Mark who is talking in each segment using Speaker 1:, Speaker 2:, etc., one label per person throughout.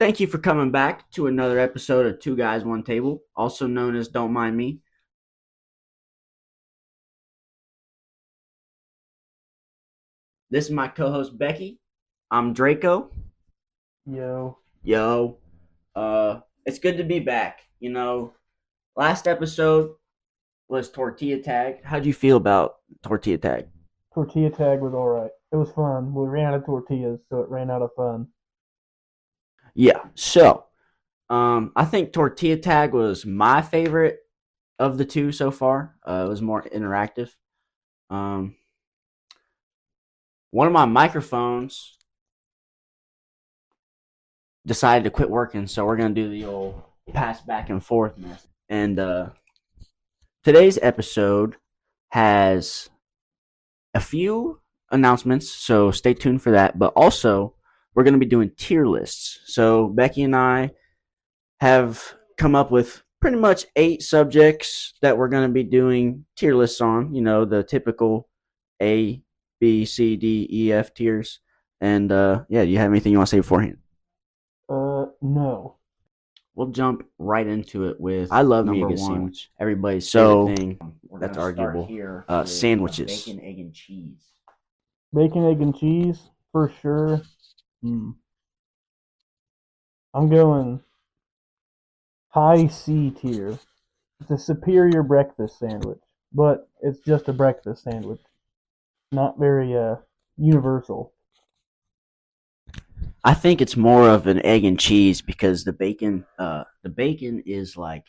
Speaker 1: Thank you for coming back to another episode of Two Guys, One Table, also known as Don't Mind Me. This is my co host, Becky. I'm Draco.
Speaker 2: Yo,
Speaker 1: Yo, it's good to be back. Last episode was Tortilla Tag. How'd you feel about Tortilla Tag?
Speaker 2: tortilla tag was alright. It was fun. We ran out of tortillas, so it ran out of fun.
Speaker 1: Yeah, I think Tortilla Tag was my favorite of the two so far. It was more interactive. Um, one of my microphones decided to quit working, so we're gonna do the old pass back and forth method. And today's episode has a few announcements, so stay tuned for that. But also, we're gonna be doing tier lists. So Becky and I have come up with pretty much 8 subjects that we're gonna be doing tier lists on. You know, the typical A, B, C, D, E, F tiers. And yeah, do you have anything you want to say beforehand?
Speaker 2: No.
Speaker 1: We'll jump right into it with I love me a good sandwich. Everybody's
Speaker 2: So,
Speaker 1: favorite thing. That's arguable. Here sandwiches. Bacon, egg, and cheese.
Speaker 2: Bacon, egg, and cheese for sure. Hmm. I'm going high C tier. It's a superior breakfast sandwich, but it's just a breakfast sandwich. Not very universal.
Speaker 1: I think it's more of an egg and cheese because the bacon is like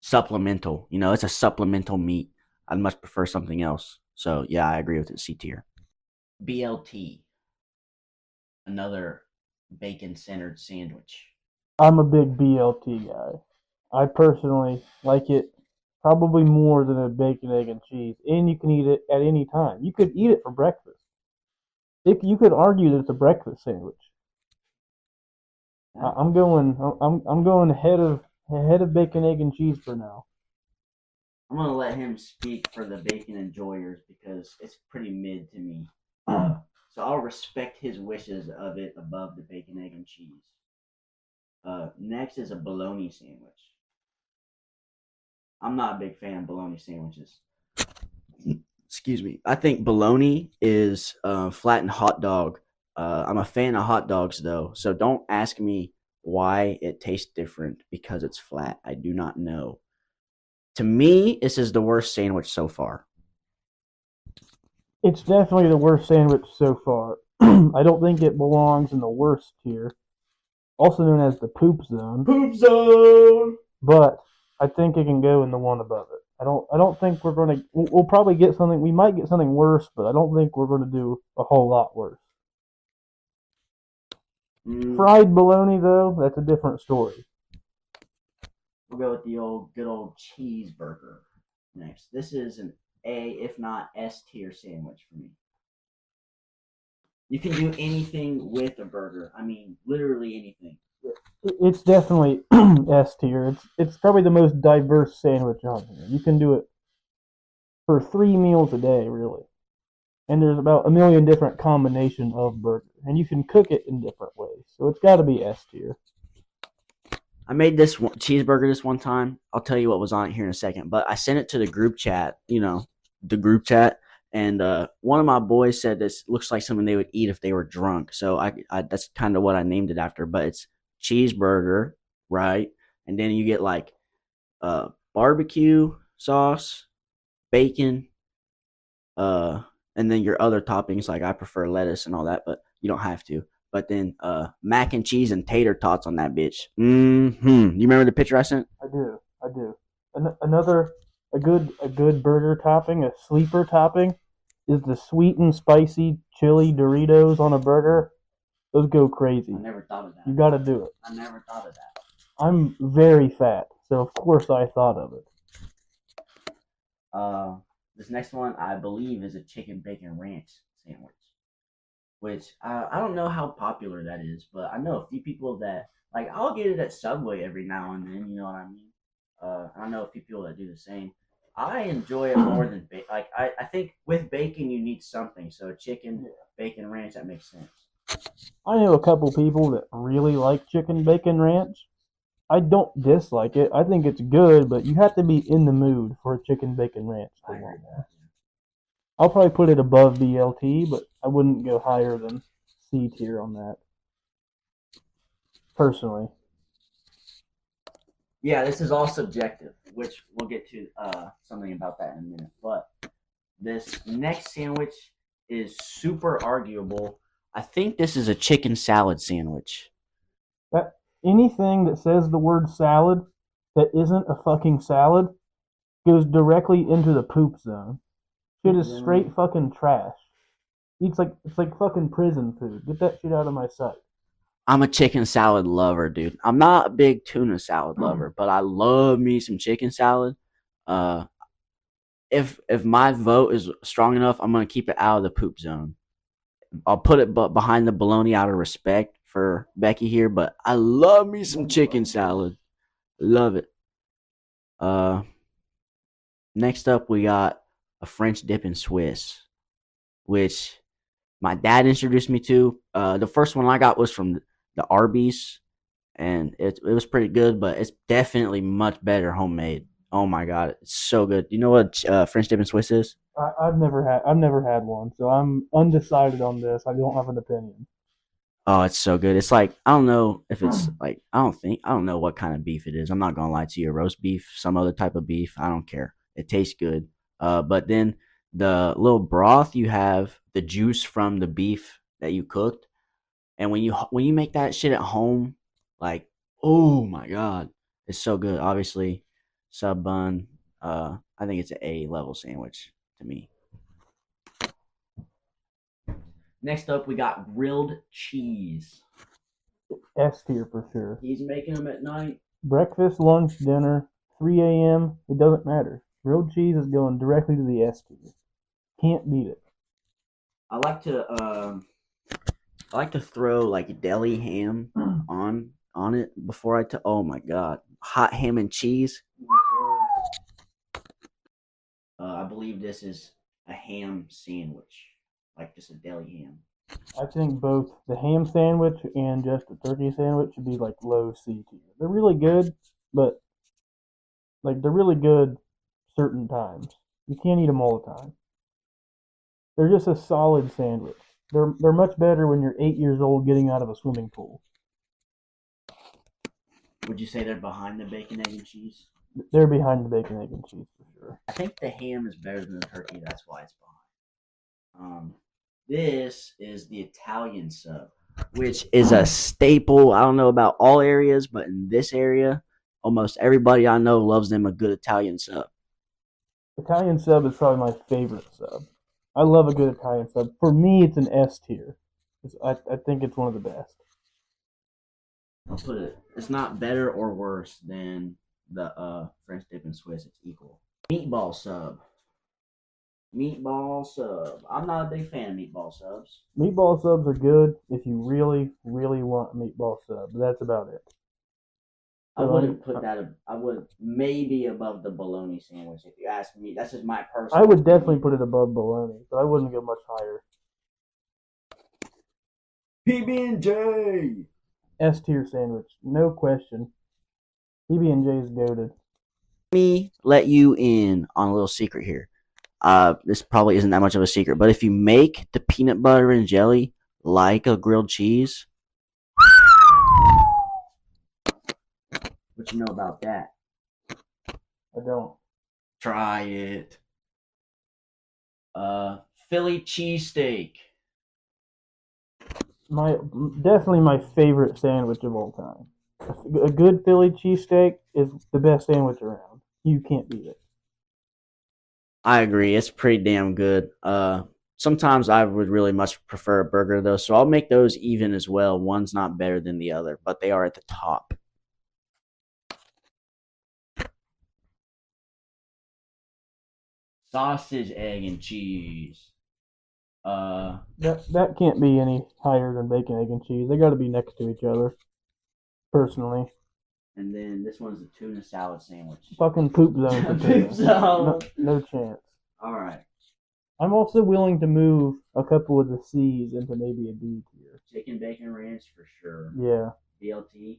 Speaker 1: supplemental. You know, it's a supplemental meat. I'd much prefer something else. So yeah, I agree with it. C tier. BLT, another bacon centered sandwich.
Speaker 2: I'm a big BLT guy. I personally like it probably more than a bacon, egg, and cheese, and you can eat it at any time. You could eat it for breakfast. You could argue that it's a breakfast sandwich. I'm going ahead of bacon, egg, and cheese for now.
Speaker 1: I'm gonna let him speak for the bacon enjoyers because it's pretty mid to me. So I'll respect his wishes of it above the bacon, egg, and cheese. Next is a bologna sandwich. I'm not a big fan of bologna sandwiches. Excuse me. I think bologna is flattened hot dog. I'm a fan of hot dogs though, so don't ask me why it tastes different because it's flat. I do not know. To me, this is the worst sandwich so far.
Speaker 2: It's definitely the worst sandwich so far. I don't think it belongs in the worst tier, also known as the poop zone.
Speaker 1: Poop zone.
Speaker 2: But I think it can go in the one above it. I don't think we're going to. We'll probably get something. We might get something worse, but I don't think we're going to do a whole lot worse. Fried bologna, though, that's a different story.
Speaker 1: We'll go with the good old cheeseburger next. This is an A, if not S tier sandwich for me. You can do anything with a burger. I mean, literally anything.
Speaker 2: It's definitely S tier. It's probably the most diverse sandwich on here. You can do it for 3 meals a day, really. And there's about a million different combination of burger, and you can cook it in different ways. So it's got to be S tier.
Speaker 1: I made this cheeseburger this one time. I'll tell you what was on it here in a second. But I sent it to the group chat, the group chat. And one of my boys said this looks like something they would eat if they were drunk. So I that's kind of what I named it after. But it's cheeseburger, right? And then you get like barbecue sauce, bacon, and then your other toppings. Like I prefer lettuce and all that, but you don't have to. But then mac and cheese and tater tots on that bitch. Mm-hmm. You remember the picture I sent?
Speaker 2: I do. I do. Another a good burger topping, a sleeper topping, is the sweet and spicy chili Doritos on a burger. Those go crazy.
Speaker 1: I never thought of that.
Speaker 2: You got to do it.
Speaker 1: I never thought of that.
Speaker 2: I'm very fat, so of course I thought of it.
Speaker 1: This next one I believe is a chicken bacon ranch sandwich, which I don't know how popular that is, but I know a few people that like. I'll get it at Subway every now and then. You know what I mean? I know a few people that do the same. I enjoy it more than bacon. Like I think with bacon you need something. So chicken, bacon ranch, that makes sense.
Speaker 2: I know a couple people that really like chicken bacon ranch. I don't dislike it. I think it's good, but you have to be in the mood for a chicken bacon ranch to
Speaker 1: I agree
Speaker 2: want
Speaker 1: with
Speaker 2: one.
Speaker 1: that.
Speaker 2: I'll probably put it above BLT, but I wouldn't go higher than C tier on that, personally.
Speaker 1: Yeah, this is all subjective, which we'll get to something about that in a minute. But this next sandwich is super arguable. I think this is a chicken salad sandwich.
Speaker 2: That anything that says the word salad that isn't a fucking salad goes directly into the poop zone. Shit is straight fucking trash. It's like fucking prison food. Get that shit out of my sight.
Speaker 1: I'm a chicken salad lover, dude. I'm not a big tuna salad lover, but I love me some chicken salad. Uh, if my vote is strong enough, I'm gonna keep it out of the poop zone. I'll put it behind the bologna out of respect for Becky here, but I love me some chicken salad. Love it. Uh, Next up we got a French dip and Swiss, which my dad introduced me to. The first one I got was from the Arby's, and it was pretty good, but it's definitely much better homemade. Oh my god, it's so good. You know what French dip and Swiss is?
Speaker 2: I've never had one, so I'm undecided on this. I don't have an opinion.
Speaker 1: Oh, it's so good. It's like I don't know if it's like I don't know what kind of beef it is. I'm not gonna lie to you. Roast beef, some other type of beef. I don't care. It tastes good. But then the little broth you have the juice from the beef that you cooked, and when you make that shit at home, like oh my god, it's so good. Obviously, sub bun. I think it's an A level sandwich to me. Next up, we got grilled cheese.
Speaker 2: S tier for sure.
Speaker 1: He's making them at night.
Speaker 2: Breakfast, lunch, dinner, 3 a.m. It doesn't matter. Grilled cheese is going directly to the S tier. Can't beat it.
Speaker 1: I like to I like to throw like deli ham on it before oh my god, hot ham and cheese. I believe this is a ham sandwich, like just a deli ham.
Speaker 2: I think both the ham sandwich and just the turkey sandwich should be like low C tier. They're really good, but like they're really good certain times. You can't eat them all the time. They're just a solid sandwich. They're much better when you're 8 years old getting out of a swimming pool.
Speaker 1: Would you say they're behind the bacon, egg, and cheese?
Speaker 2: They're behind the bacon, egg, and cheese for sure.
Speaker 1: I think the ham is better than the turkey. That's why it's behind. This is the Italian sub, which is a staple. I don't know about all areas, but in this area, almost everybody I know loves them a good Italian sub.
Speaker 2: Italian sub is probably my favorite sub. I love a good Italian sub. For me, it's an S tier. I think it's one of the best.
Speaker 1: I'll put it. It's not better or worse than the French dip and Swiss. It's equal. Meatball sub. Meatball sub. I'm not a big fan of meatball subs.
Speaker 2: Meatball subs are good if you really, really want a meatball sub, but that's about it.
Speaker 1: I wouldn't put that. I would maybe above the bologna sandwich if you ask me. That's just my personal.
Speaker 2: I would definitely put it above bologna, but I wouldn't go much higher.
Speaker 1: PB and J.
Speaker 2: S tier sandwich, no question. PB and J is goaded.
Speaker 1: Let me let you in on a little secret here. This probably isn't that much of a secret, but if you make the peanut butter and jelly like a grilled cheese, what you know about that?
Speaker 2: I don't.
Speaker 1: Try it. Philly cheesesteak.
Speaker 2: Definitely my favorite sandwich of all time. A good Philly cheesesteak is the best sandwich around. You can't beat it.
Speaker 1: I agree. It's pretty damn good. Sometimes I would really much prefer a burger though, so I'll make those even as well. One's not better than the other, but they are at the top. Sausage, egg, and cheese.
Speaker 2: That can't be any higher than bacon, egg, and cheese. They got to be next to each other. Personally,
Speaker 1: And then this one's a tuna salad sandwich.
Speaker 2: fucking poop zone for
Speaker 1: Poop zone.
Speaker 2: No chance.
Speaker 1: All right.
Speaker 2: I'm also willing to move a couple of the C's into maybe a D tier.
Speaker 1: Chicken bacon ranch for sure.
Speaker 2: Yeah,
Speaker 1: BLT.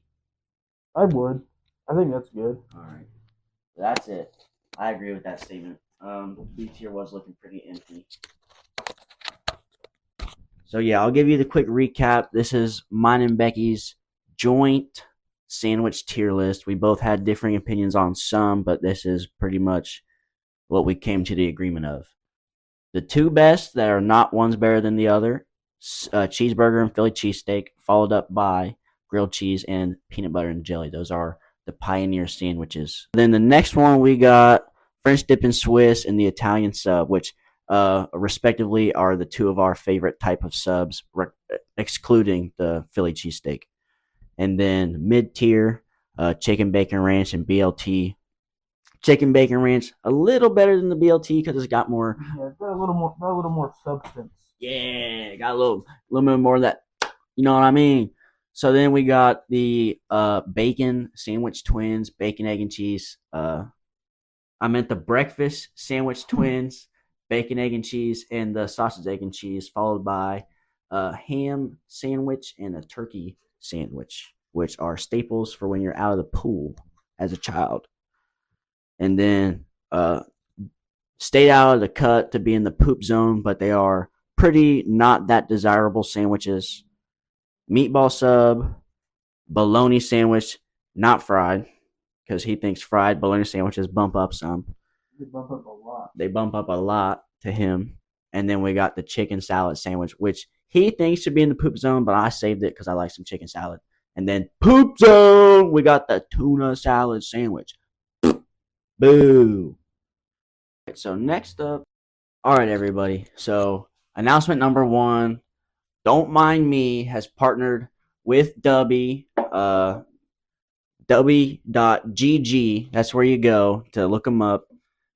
Speaker 2: I would. I think that's good.
Speaker 1: All right, that's it. I agree with that statement. B tier was looking pretty empty. So yeah, I'll give you the quick recap. This is mine and Becky's joint sandwich tier list. We both had differing opinions on some, but this is pretty much what we came to the agreement of. The two best that are not one's better than the other: cheeseburger and Philly cheesesteak, followed up by grilled cheese and peanut butter and jelly. Those are the pioneer sandwiches. Then the next one we got French dip and Swiss and the Italian sub, which respectively are the two of our favorite type of subs, excluding the Philly cheesesteak. And then mid tier, chicken bacon ranch and BLT. Chicken bacon ranch a little better than the BLT because it's got more.
Speaker 2: Yeah, it's got a little more substance.
Speaker 1: Yeah, got a little bit more of that. You know what I mean? So then we got the bacon sandwich twins, bacon, egg, and cheese. I meant the breakfast sandwich twins, bacon, egg, and cheese, and the sausage, egg, and cheese, followed by a ham sandwich and a turkey sandwich, which are staples for when you're out of the pool as a child. And then stayed out of the cut to be in the poop zone, but they are pretty not that desirable sandwiches. Meatball sub, bologna sandwich, not fried, because he thinks fried bologna sandwiches bump up some.
Speaker 2: They bump up a lot.
Speaker 1: They bump up a lot to him. And then we got the chicken salad sandwich, which he thinks should be in the poop zone, but I saved it because I like some chicken salad. And then poop zone, we got the tuna salad sandwich. Boo. So next up, all right, everybody. So announcement number one, Don't Mind Me has partnered with Dubby, Dubby.gg. That's where you go to look them up.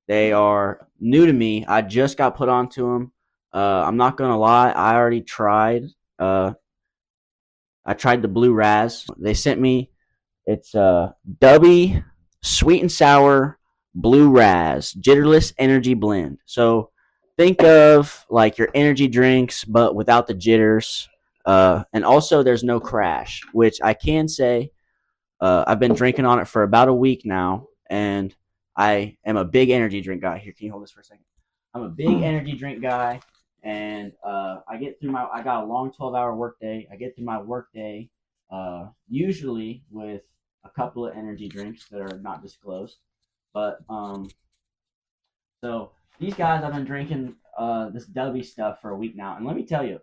Speaker 1: They are new to me. I just got put onto them. I'm not going to lie. I already tried. I tried the Blue Raz. They sent me, it's Dubby Sweet and Sour Blue Raz Jitterless Energy Blend. So think of like your energy drinks, but without the jitters. And also, there's no crash, which I can say I've been drinking on it for about a week now, and I am a big energy drink guy. Here, can you hold this for a second? I'm a big energy drink guy, and I got a long 12-hour workday. I get through my workday usually with a couple of energy drinks that are not disclosed. But so these guys, I've been drinking this Dubby stuff for a week now, and let me tell you,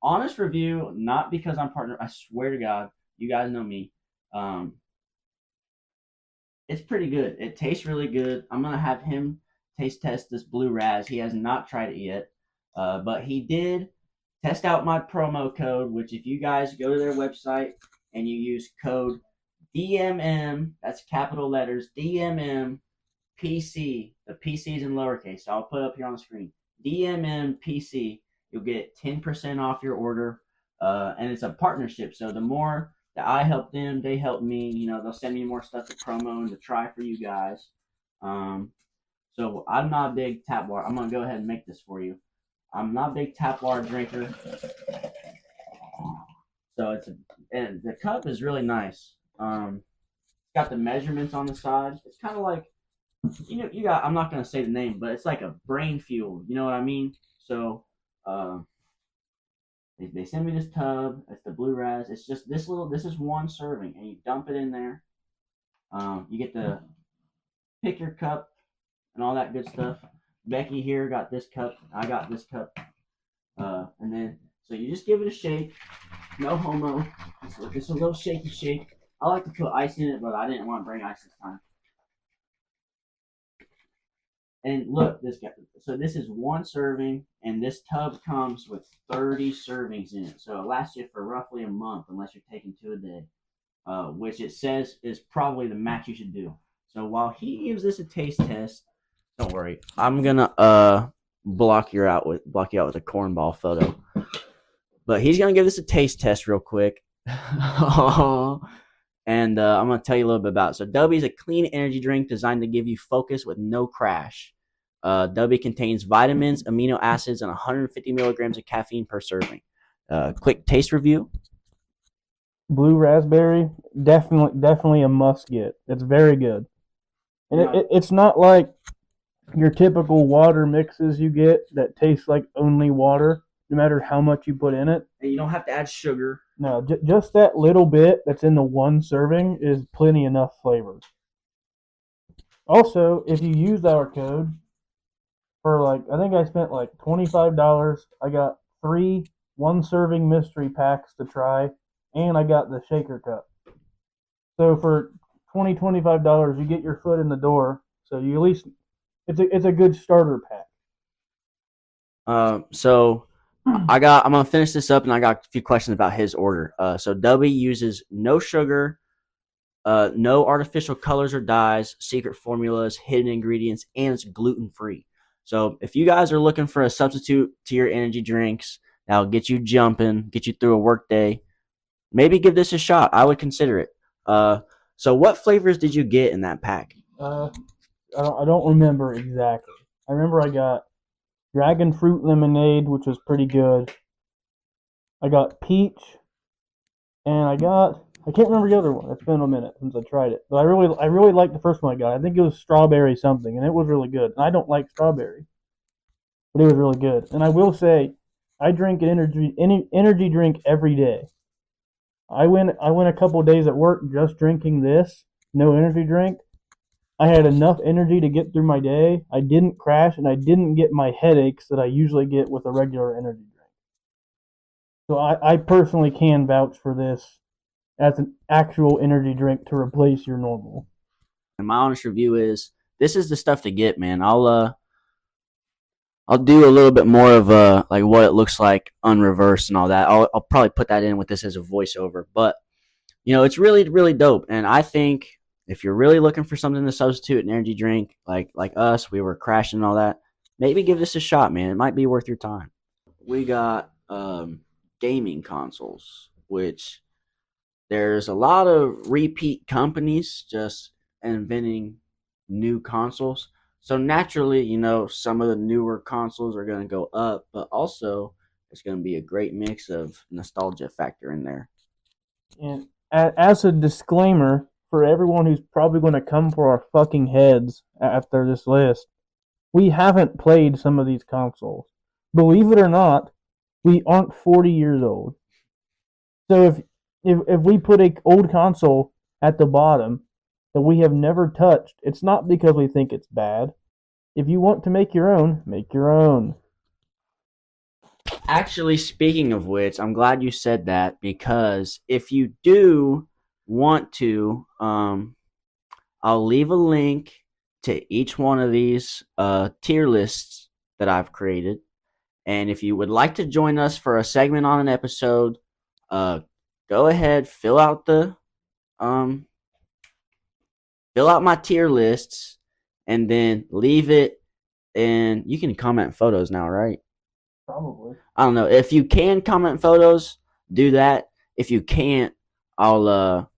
Speaker 1: honest review, not because I'm partner. I swear to God, you guys know me. It's pretty good. It tastes really good. I'm gonna have him taste test this Blue Raz. He has not tried it yet, but he did test out my promo code. Which, if you guys go to their website and you use code DMM, that's capital letters DMM PC. The PC is in lowercase, so I'll put it up here on the screen. DMM PC. You'll get 10% off your order, and it's a partnership. So the more that I help them, they help me. You know, they'll send me more stuff to promo and to try for you guys. So I'm not a big tap water. I'm gonna go ahead and make this for you. I'm not a big tap water drinker. So and the cup is really nice. It's got the measurements on the side. It's kind of like, you got. I'm not gonna say the name, but it's like a brain fuel. You know what I mean? So, they send me this tub. It's the Blue Raz. It's just this little. This is one serving, and you dump it in there. You get to pick your cup and all that good stuff. Becky here got this cup. I got this cup. And then so you just give it a shake. No homo. Just a little shaky shake. I like to put ice in it, but I didn't want to bring ice this time. And look, this guy. So this is one serving, and this tub comes with 30 servings in it. So it lasts you for roughly a month, unless you're taking 2 a day, which it says is probably the max you should do. So while he gives this a taste test, don't worry, I'm gonna block you out with a cornball photo. But he's gonna give this a taste test real quick. And I'm going to tell you a little bit about it. So Dubby is a clean energy drink designed to give you focus with no crash. Dubby contains vitamins, amino acids, and 150 milligrams of caffeine per serving. quick taste review.
Speaker 2: Blue raspberry, definitely a must get. It's very good, and
Speaker 1: Yeah.
Speaker 2: it's not like your typical water mixes you get that taste like only water, no matter how much you put in it.
Speaker 1: And you don't have to add sugar.
Speaker 2: No, just that little bit that's in the one serving is plenty enough flavor. Also, if you use our code for like, I think I spent like $25. I got three one serving mystery packs to try, and I got the shaker cup. So for $25, you get your foot in the door. So you at least it's a good starter pack.
Speaker 1: So I'm gonna finish this up, and I got a few questions about his order. So W uses no sugar, no artificial colors or dyes, secret formulas, hidden ingredients, and it's gluten free. So if you guys are looking for a substitute to your energy drinks that'll get you jumping, get you through a work day, maybe give this a shot. I would consider it. So what flavors did you get in that pack?
Speaker 2: Uh, I don't remember exactly. I remember I got dragon fruit lemonade, which was pretty good. I got peach, and I can't remember the other one. It's been a minute since I tried it, but I really liked the first one I got. I think it was strawberry something, and it was really good. And I don't like strawberry, but it was really good. And I will say, I drink an energy drink every day. I went a couple of days at work just drinking this, no energy drink. I had enough energy to get through my day. I didn't crash, and I didn't get my headaches that I usually get with a regular energy drink. So I personally can vouch for this as an actual energy drink to replace your normal.
Speaker 1: And my honest review is this is the stuff to get, man. I'll do a little bit more of like what it looks like unreversed and all that. I'll probably put that in with this as a voiceover, but it's really dope. And I think if you're really looking for something to substitute an energy drink, like us, we were crashing and all that, maybe give this a shot, man. It might be worth your time. We got gaming consoles, which there's a lot of repeat companies just inventing new consoles. So naturally, some of the newer consoles are going to go up, but also it's going to be a great mix of nostalgia factor in there.
Speaker 2: And as a disclaimer for everyone who's probably going to come for our fucking heads after this list, we haven't played some of these consoles. Believe it or not, we aren't 40 years old. So if we put a old console at the bottom that we have never touched, it's not because we think it's bad. If you want to make your own, make your own.
Speaker 1: Actually, speaking of which, I'm glad you said that because if you do want to, I'll leave a link to each one of these tier lists that I've created. And if you would like to join us for a segment on an episode, go ahead, fill out my tier lists, and then leave it. And you can comment photos now, right?
Speaker 2: Probably.
Speaker 1: I don't know. If you can comment photos, do that. If you can't, I'll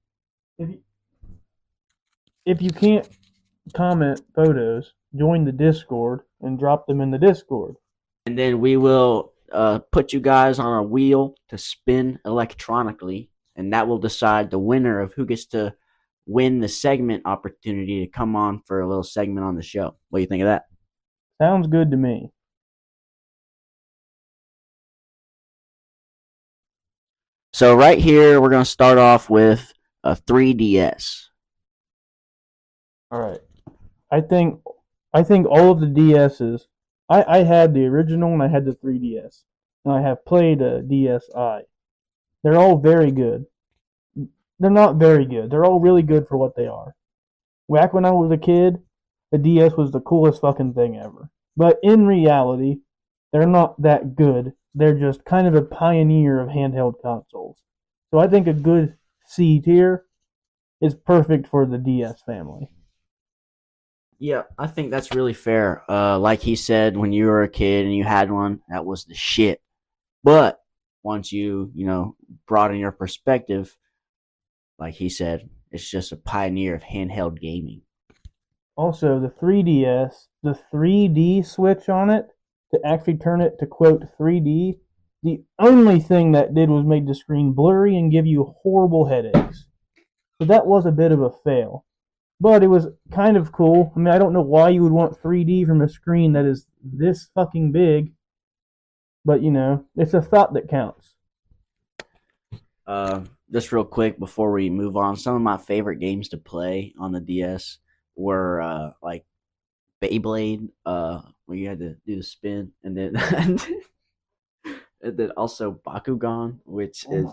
Speaker 2: If you can't comment photos, join the Discord and drop them in the Discord.
Speaker 1: and then we will put you guys on a wheel to spin electronically, and that will decide the winner of who gets to win the segment opportunity to come on for a little segment on the show. What do you think of that?
Speaker 2: Sounds good to me.
Speaker 1: So right here, we're going to start off with a 3DS.
Speaker 2: All right. I think all of the DSs. I had the original and I had the 3DS, and I have played a DSi. They're all very good. They're not very good. They're all really good for what they are. Back when I was a kid, the DS was the coolest fucking thing ever. But in reality, they're not that good. They're just kind of a pioneer of handheld consoles. So I think a good C tier is perfect for the DS family.
Speaker 1: Yeah, I think that's really fair. Like he said, when you were a kid and you had one, that was the shit. But once you broaden your perspective, like he said, it's just a pioneer of handheld gaming.
Speaker 2: Also, the 3DS, the 3D switch on it to actually turn it to quote 3D The only thing that did was make the screen blurry and give you horrible headaches. So that was a bit of a fail. But it was kind of cool. I mean, I don't know why you would want 3D from a screen that is this fucking big, but it's a thought that counts.
Speaker 1: Just real quick before we move on, some of my favorite games to play on the DS were like Beyblade, where you had to do the spin, and then and then also Bakugan, which is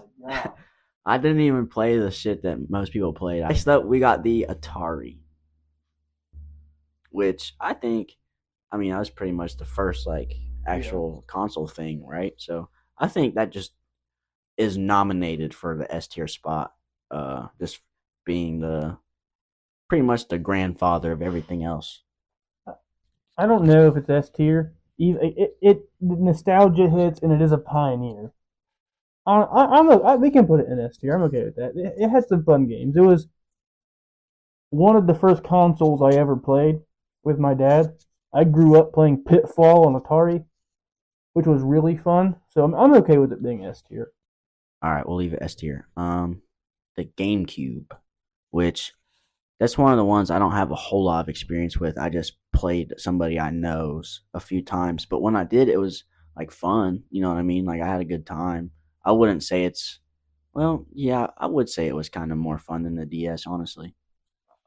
Speaker 1: I didn't even play the shit that most people played. Next up, we got the Atari, which I mean, that was pretty much the first like actual console thing, right? So I think that just is nominated for the S tier spot. Just being the pretty much the grandfather of everything else.
Speaker 2: I don't know if it's S tier. It nostalgia hits and it is a pioneer. We can put it in S tier. I'm okay with that. It has some fun games. It was one of the first consoles I ever played with my dad. I grew up playing Pitfall on Atari, which was really fun. So I'm okay with it being S tier.
Speaker 1: All right, we'll leave it S tier. The GameCube, which that's one of the ones I don't have a whole lot of experience with. I just played somebody I knows a few times, but when I did, it was like fun. You know what I mean? Like I had a good time. I wouldn't say it's well, yeah, I would say it was kind of more fun than the DS, honestly.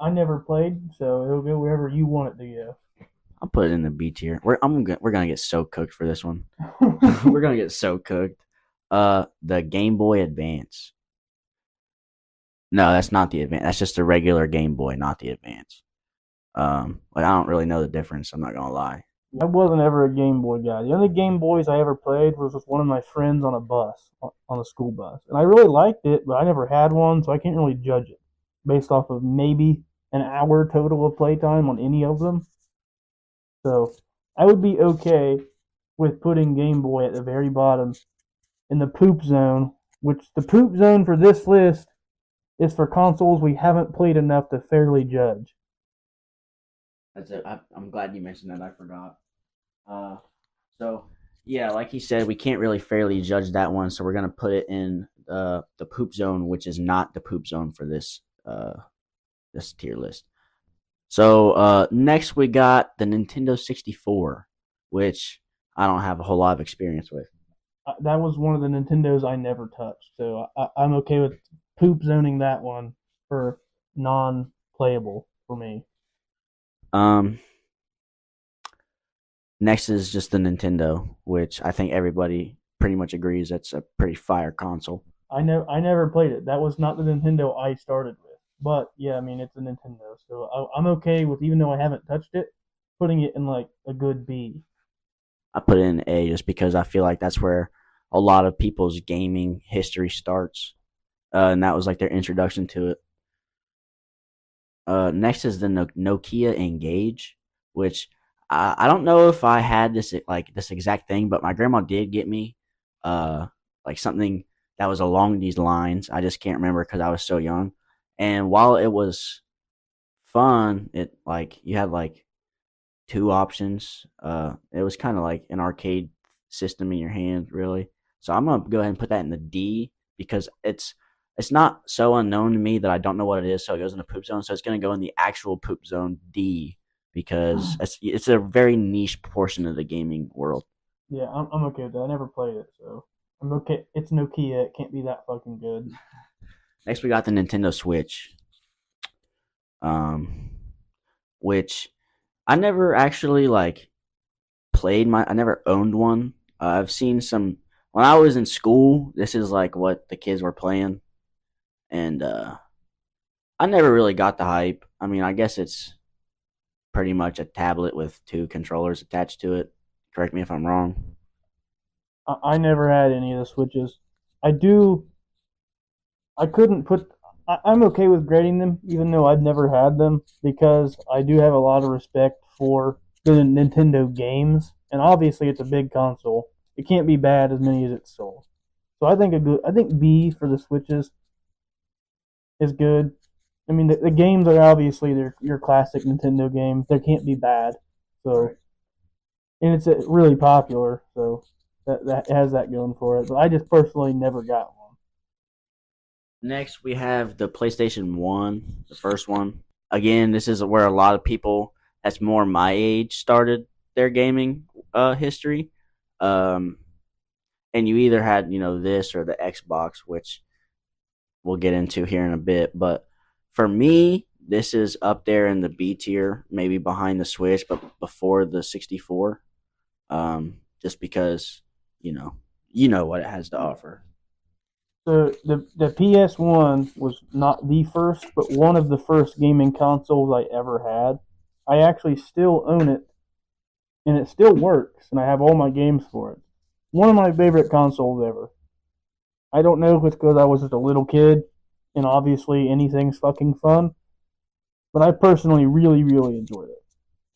Speaker 2: I never played, so it'll go wherever you want it to
Speaker 1: I'll put it in the B tier. We're gonna get so cooked for this one.
Speaker 2: go.
Speaker 1: We're gonna get so cooked. The Game Boy Advance. No, that's not the Advance. That's just the regular Game Boy, not the Advance. Like I don't really know the difference. I'm not gonna lie.
Speaker 2: I wasn't ever a Game Boy guy. The only Game Boys I ever played was with one of my friends on a bus, on a school bus. And I really liked it, but I never had one, so I can't really judge it based off of maybe an hour total of playtime on any of them. So I would be okay with putting Game Boy at the very bottom in the poop zone, which the poop zone for this list is for consoles we haven't played enough to fairly judge.
Speaker 1: That's it. I'm glad you mentioned that. I forgot. Uh, so yeah, like he said, we can't really fairly judge that one, so we're gonna put it in the poop zone, which is not the poop zone for this tier list. So next we got the Nintendo 64, which I don't have a whole lot of experience with.
Speaker 2: That was one of the Nintendos I never touched, so I'm okay with poop zoning that one for non-playable for me.
Speaker 1: Um, Next is just the Nintendo, which I think everybody pretty much agrees that's a pretty fire console.
Speaker 2: I never played it. That was not the Nintendo I started with. But yeah, I mean it's a Nintendo, so I'm okay with, even though I haven't touched it, putting it in like a good B.
Speaker 1: I put it in A just because I feel like that's where a lot of people's gaming history starts, and that was like their introduction to it. Next is the Nokia Engage, which I don't know if I had this exact thing, but my grandma did get me uh like something that was along these lines. I just can't remember because I was so young. And while it was fun, it like you had like two options. It was kind of like an arcade system in your hand, really. So I'm gonna go ahead and put that in the D because it's not so unknown to me that I don't know what it is. So it goes in the poop zone. So it's gonna go in the actual poop zone D because it's a very niche portion of the gaming world.
Speaker 2: Yeah, I'm okay with that. I never played it, so I'm okay. It's Nokia. It can't be that fucking good.
Speaker 1: Next, we got the Nintendo Switch, um, which I never actually like I never owned one. I've seen some when I was in school. This is like what the kids were playing, and I never really got the hype. I mean, I guess it's pretty much a tablet with two controllers attached to it. Correct me if I'm wrong.
Speaker 2: I never had any of the Switches. I do. I couldn't put. I'm okay with grading them, even though I've never had them, because I do have a lot of respect for the Nintendo games, and obviously it's a big console. It can't be bad as many as it's sold. So I think B for the Switches is good. I mean, the games are obviously your classic Nintendo games. They can't be bad. So, and it's really popular. So that has that going for it. But I just personally never got one.
Speaker 1: Next, we have the PlayStation 1, the first one. Again, this is where a lot of people that's more my age started their gaming history. Um, and you either had, this or the Xbox, which we'll get into here in a bit. But for me, this is up there in the B tier, maybe behind the Switch, but before the 64. Just because, what it has to offer.
Speaker 2: The PS1 was not the first, but one of the first gaming consoles I ever had. I actually still own it, and it still works, and I have all my games for it. One of my favorite consoles ever. I don't know if it's because I was just a little kid, and obviously anything's fucking fun, but I personally really, really enjoyed it.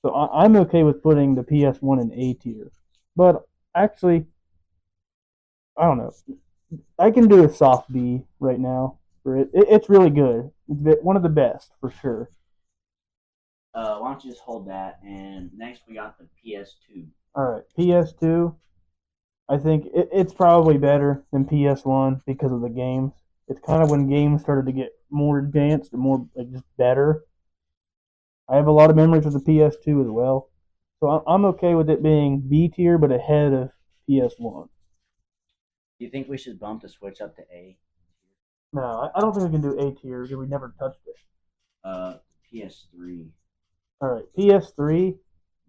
Speaker 2: So I'm okay with putting the PS1 in A tier. But actually, I don't know. I can do a soft B right now for it. It's really good. It's one of the best for sure.
Speaker 1: Why don't you just hold that? And next, we got the PS2.
Speaker 2: All right, PS2. I think it's probably better than PS1 because of the games. It's kind of when games started to get more advanced and more like just better. I have a lot of memories of the PS2 as well, so I'm okay with it being B tier but ahead of PS1.
Speaker 1: Do you think we should bump the Switch up to A?
Speaker 2: No, I don't think we can do A tier because we never touched it.
Speaker 1: PS3.
Speaker 2: All right, PS3.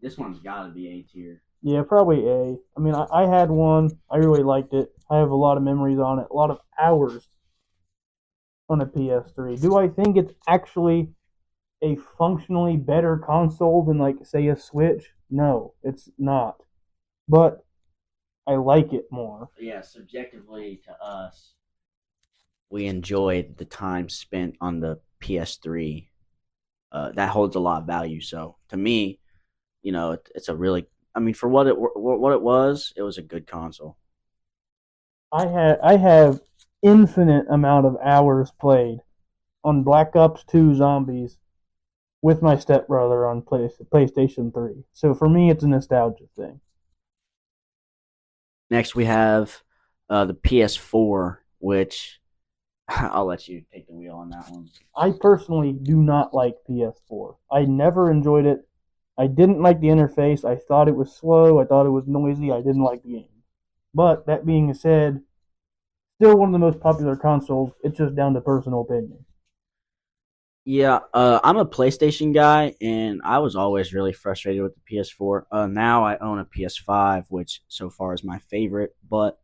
Speaker 1: This one's got to be A tier.
Speaker 2: Yeah, probably A. I mean, I had one. I really liked it. I have a lot of memories on it, a lot of hours on a PS3. Do I think it's actually a functionally better console than, like, say, a Switch? No, it's not. But I like it more.
Speaker 1: Yeah, subjectively to us, we enjoyed the time spent on the PS3. That holds a lot of value. So to me, it's a really, I mean, for what it was a good console.
Speaker 2: I have infinite amount of hours played on Black Ops 2 Zombies with my stepbrother on PlayStation 3. So for me, it's a nostalgia thing.
Speaker 1: Next, we have the PS4, which I'll let you take the wheel on that one.
Speaker 2: I personally do not like PS4. I never enjoyed it. I didn't like the interface. I thought it was slow. I thought it was noisy. I didn't like the game. But that being said, still one of the most popular consoles. It's just down to personal opinion.
Speaker 1: Yeah, I'm a PlayStation guy, and I was always really frustrated with the PS4. Now I own a PS5, which so far is my favorite. But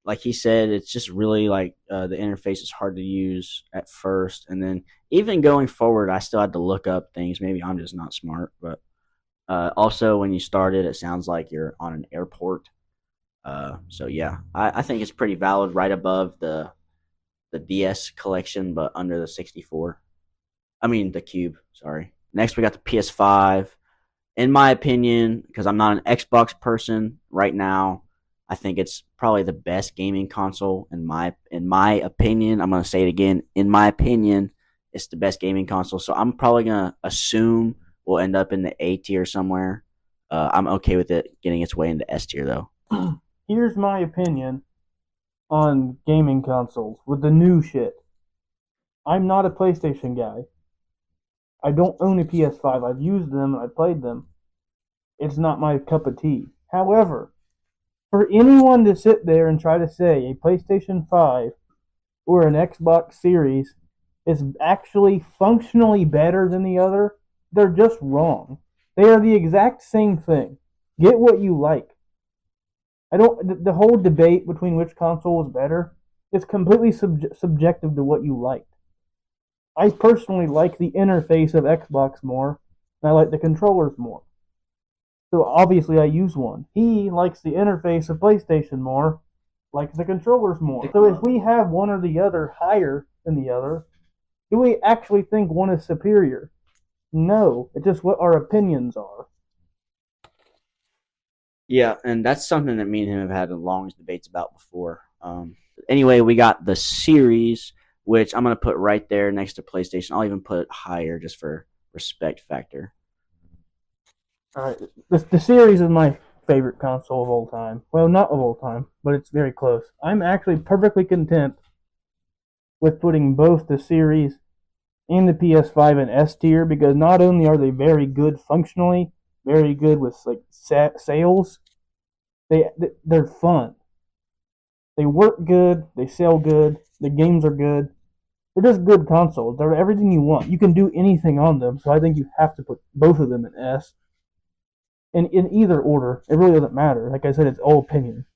Speaker 1: like he said, it's just really like the interface is hard to use at first, and then even going forward, I still had to look up things. Maybe I'm just not smart, but also when you start it, it sounds like you're on an airport. So yeah, I think it's pretty valid, right above the DS collection, but under the 64. I mean the Cube. Sorry. Next, we got the PS5. In my opinion, because I'm not an Xbox person right now, I think it's probably the best gaming console in my opinion. I'm gonna say it again. In my opinion, it's the best gaming console. So I'm probably gonna assume we'll end up in the A tier somewhere. I'm okay with it getting its way into S tier though.
Speaker 2: Here's my opinion on gaming consoles with the new shit. I'm not a PlayStation guy. I don't own a PS5. I've used them and I played them. It's not my cup of tea. However, for anyone to sit there and try to say a PlayStation 5 or an Xbox Series is actually functionally better than the other, they're just wrong. They are the exact same thing. Get what you like. I don't. The whole debate between which console is better is completely subjective to what you like. I personally like the interface of Xbox more, and I like the controllers more. So obviously I use one. He likes the interface of PlayStation more, likes the controllers more. So if we have one or the other higher than the other, do we actually think one is superior? No, it's just what our opinions are.
Speaker 1: Yeah, and that's something that me and him have had the longest debates about before. Anyway, we got the series, which I'm gonna put right there next to PlayStation. I'll even put it higher just for respect factor.
Speaker 2: All right, the series is my favorite console of all time. Well, not of all time, but it's very close. I'm actually perfectly content with putting both the series and the PS5 in S tier because not only are they very good functionally, very good with like sales, they're fun. They work good, they sell good, the games are good. They're just good consoles. They're everything you want. You can do anything on them, so I think you have to put both of them in S. In either order, it really doesn't matter. Like I said, it's all opinion.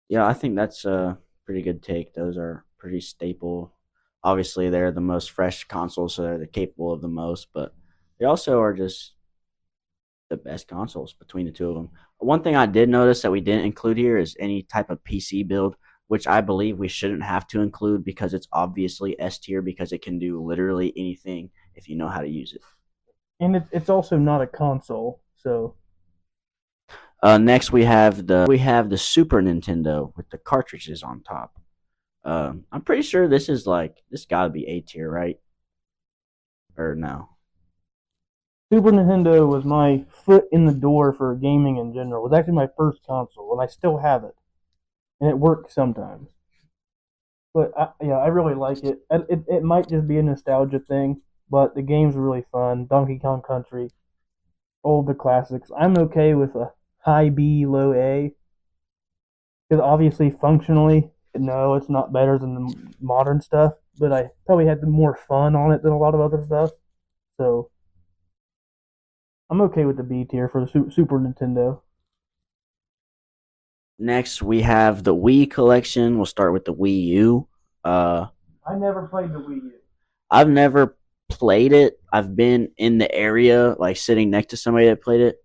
Speaker 1: Yeah, I think that's a pretty good take. Those are pretty staple. Obviously, they're the most fresh consoles, so they're capable of the most, but they also are just the best consoles between the two of them. One thing I did notice that we didn't include here is any type of PC build, which I believe we shouldn't have to include because it's obviously S tier because it can do literally anything if you know how to use it.
Speaker 2: And it's also not a console, so
Speaker 1: Next, we have the Super Nintendo with the cartridges on top. I'm pretty sure this got to be A tier, right? Or no?
Speaker 2: Super Nintendo was my foot in the door for gaming in general. It was actually my first console, and I still have it, and it works sometimes. But yeah, I really like it. It might just be a nostalgia thing, but the games are really fun. Donkey Kong Country, all the classics. I'm okay with a high B, low A, because obviously functionally, no, it's not better than the modern stuff. But I probably had more fun on it than a lot of other stuff. So I'm okay with the B tier for the Super Nintendo.
Speaker 1: Next, we have the Wii collection. We'll start with the Wii U. Uh,
Speaker 2: I never played the Wii U.
Speaker 1: I've never played it. I've been in the area, like sitting next to somebody that played it,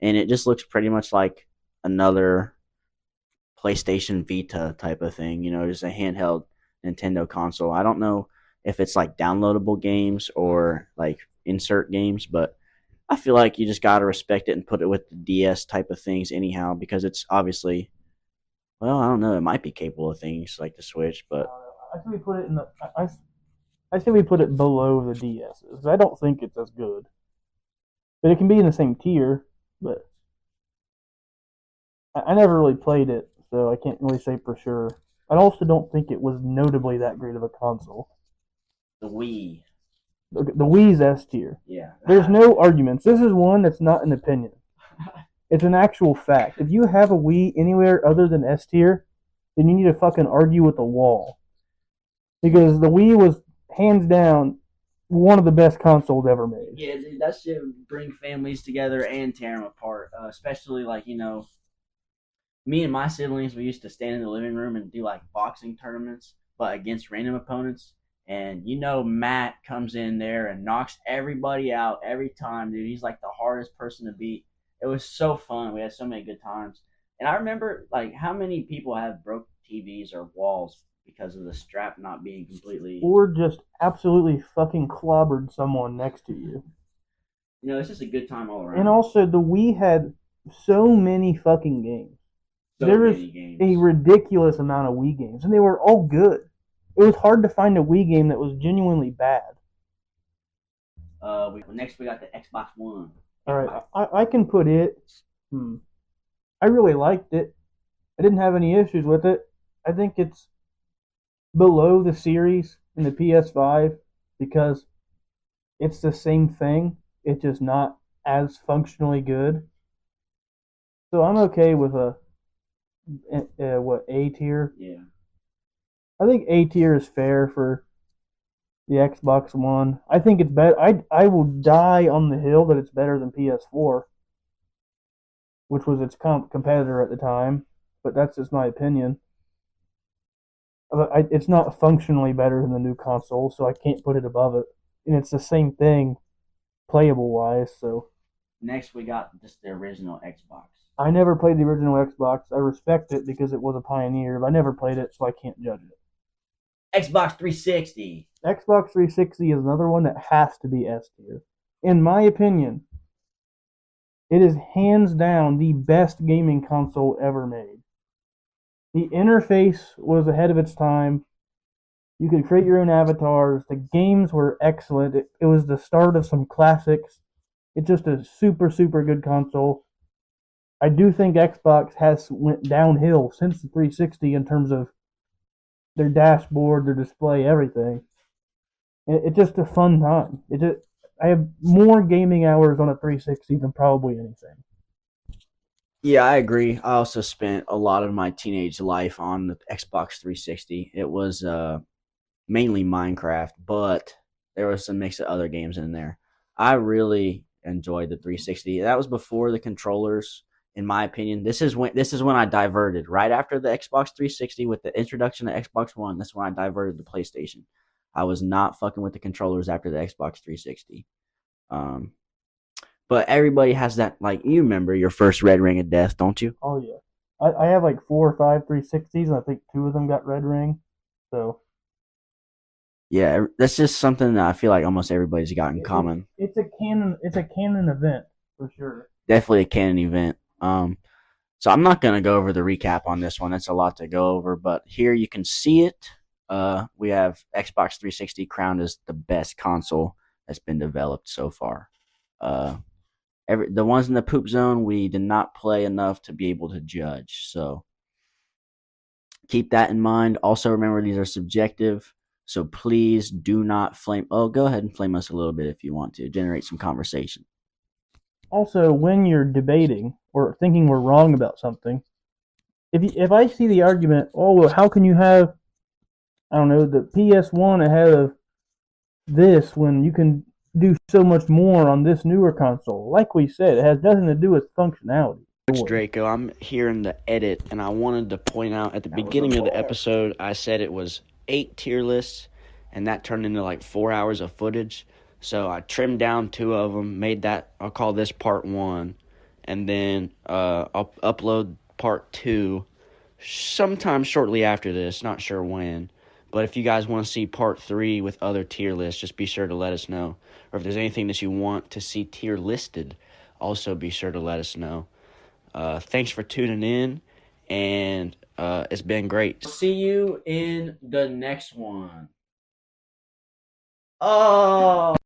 Speaker 1: and it just looks pretty much like another PlayStation Vita type of thing. Just a handheld Nintendo console. I don't know if it's like downloadable games or like insert games, but I feel like you just gotta respect it and put it with the DS type of things anyhow because it's obviously, well, I don't know, it might be capable of things like the Switch, but
Speaker 2: I think we put it in the. I think we put it below the DSs. I don't think it's as good, but it can be in the same tier. But I never really played it, so I can't really say for sure. I also don't think it was notably that great of a console.
Speaker 1: the Wii,
Speaker 2: The Wii's S tier.
Speaker 1: yeah.
Speaker 2: There's no arguments. This is one that's not an opinion. It's an actual fact. If you have a Wii anywhere other than S tier, then you need to fucking argue with the wall. Because the Wii was hands down one of the best consoles ever made.
Speaker 1: Yeah, dude, that shit would bring families together and tear them apart. Especially like me and my siblings, we used to stand in the living room and do like boxing tournaments, but against random opponents. And Matt comes in there and knocks everybody out every time, dude. He's like the hardest person to beat. It was so fun. We had so many good times. And I remember like how many people have broke TVs or walls because of the strap not being completely.
Speaker 2: Or just absolutely fucking clobbered someone next to you.
Speaker 1: It's just a good time all around.
Speaker 2: And also, the Wii had so many fucking games.
Speaker 1: So
Speaker 2: there was
Speaker 1: many games.
Speaker 2: a ridiculous amount of Wii games, and they were all good. It was hard to find a Wii game that was genuinely bad.
Speaker 1: Next we got the Xbox One.
Speaker 2: All right, I can put it. I really liked it. I didn't have any issues with it. I think it's below the series in the PS5 because it's the same thing. It's just not as functionally good. So I'm okay with what A tier.
Speaker 1: Yeah.
Speaker 2: I think A tier is fair for the Xbox One. I think it's better. I will die on the hill that it's better than PS4, which was its competitor at the time. But that's just my opinion. But it's not functionally better than the new console, so I can't put it above it. And it's the same thing, playable wise. So
Speaker 1: Next we got just the original Xbox.
Speaker 2: I never played the original Xbox. I respect it because it was a pioneer, but I never played it, so I can't judge it.
Speaker 1: Xbox 360.
Speaker 2: Xbox 360 is another one that has to be S tier. In my opinion, it is hands down the best gaming console ever made. The interface was ahead of its time. You could create your own avatars. The games were excellent. It was the start of some classics. It's just a super, super good console. I do think Xbox has went downhill since the 360 in terms of their dashboard, their display, everything. It's just a fun time. I have more gaming hours on a 360 than probably anything.
Speaker 1: Yeah, I agree. I also spent a lot of my teenage life on the Xbox 360. It was mainly Minecraft, but there was some mix of other games in there. I really enjoyed the 360. That was before the controllers, in my opinion. This is when I diverted. Right after the Xbox 360 with the introduction of Xbox One, that's when I diverted to PlayStation. I was not fucking with the controllers after the Xbox 360. Um, but everybody has that. Like you remember your first Red Ring of Death, don't you?
Speaker 2: Oh yeah, I have like 4 or 5 360s, and I think 2 of them got red ring. So
Speaker 1: Yeah, that's just something that I feel like almost everybody's got in
Speaker 2: it,
Speaker 1: common.
Speaker 2: it's a canon event for sure.
Speaker 1: Definitely a canon event. So I'm not going to go over the recap on this one. That's a lot to go over, but here you can see it. We have Xbox 360 crowned as the best console that's been developed so far. Uh, the ones in the poop zone we did not play enough to be able to judge. So keep that in mind. Also remember these are subjective. So please do not flame. Oh, go ahead and flame us a little bit if you want to generate some conversation.
Speaker 2: Also, when you're debating or thinking we're wrong about something, if I see the argument, oh well, how can you have I don't know the PS1 ahead of this when you can do so much more on this newer console? Like we said, it has nothing to do with functionality.
Speaker 1: It's Draco. I'm here in the edit, and I wanted to point out at the beginning of the episode, I said it was 8 tier lists, and that turned into like 4 hours of footage. So I trimmed down 2 of them, made that, I'll call this part 1, and then I'll upload part 2 sometime shortly after this, not sure when. But if you guys want to see part 3 with other tier lists, just be sure to let us know. Or if there's anything that you want to see tier listed, also be sure to let us know. Thanks for tuning in, and it's been great. See you in the next one. Oh.